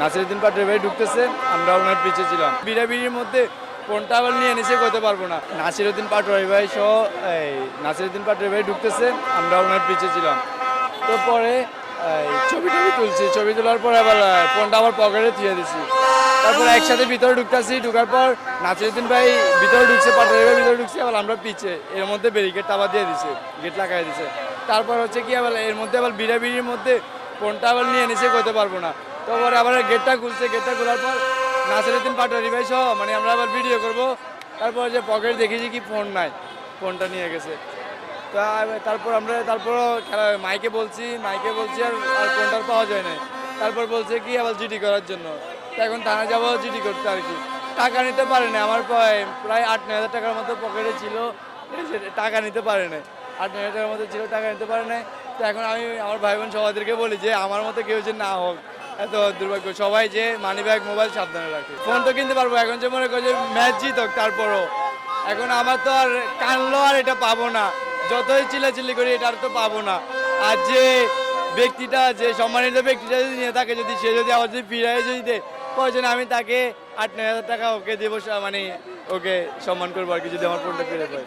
নাসিরউদ্দিন পাটোয়ারি ভাই ঢুকতেছে, আমরা ওনার পিছিয়ে ছিলাম। বিড়াবিড়ির মধ্যে ফোনটা আবার নিয়ে নিচে করতে পারবো না। নাসিরউদ্দিন পাটোয়ারি ভাই সহ নাসিরউদ্দিন পাটোয়ারি ভাই ঢুকতেছে, আমরা ওনার পিছিয়ে ছিলাম। তো পরে ছবি তুলছি, ছবি তোলার পরে আবার ফোনটা আবার পকেটে দিয়ে দিছি। তারপর একসাথে ভিতরে ঢুকতেছি, ঢুকার পর নাসিরউদ্দিন ভাই ভিতরে ঢুকছে, পাটোয়ারি ভাই ভিতরে ঢুকছে, আবার আমরা পিছিয়ে। এর মধ্যে ব্যারিকেডটা আবার দিয়ে দিছে, গেট লাগাই দিছে। তারপর হচ্ছে কি আবার এর মধ্যে আবার বিড়াবিড়ির মধ্যে ফোনটা আবার নিয়ে নিচে করতে পারবো না। তারপরে আবার গেটটা খুলছে, গেটটা খোলার পর নাসিরউদ্দিন পাটোয়ারি ভাই সহ মানে আমরা আবার ভিডিও করবো। তারপর যে পকেট দেখেছি কি ফোন নাই, ফোনটা নিয়ে গেছে। তারপর আমরা মাইকে বলছি আর ফোনটার পাওয়া যায় না। তারপর বলছে কি আবার জিডি করার জন্য। তো এখন থানা যাবো জিডি করতে আর কি। টাকা নিতে পারে না, আমার প্রায় 8-9 হাজার টাকার মতো পকেটে ছিল, টাকা নিতে পারে না। 8-9 হাজার টাকার মতো ছিল, টাকা নিতে পারে না। তো এখন আমি আমার ভাই বোন সবাইদেরকে বলি যে আমার মতো কেউ যে না হোক, এত দুর্ভাগ্য। সবাই যে মানি ব্যাগ মোবাইল সাবধানে রাখে। ফোন তো কিনতে পারবো, এখন যে মনে করি যে ম্যাচ জিতক, তারপরও এখন আমার তো আর কানলো আর এটা পাবো না। যতই চিল্লাচিল্লি করি এটা আর তো পাবো না। আর যে ব্যক্তিটা, যে সম্মানিত ব্যক্তিটা যদি নিয়ে থাকে, যদি সে যদি আবার যদি ফিরাই যদি দেয়, প্রয়োজনে আমি তাকে 8-9 হাজার টাকা ওকে দেবো, মানে ওকে সম্মান করবো আর কি, যদি আমার ফোনটা ফিরে পাই।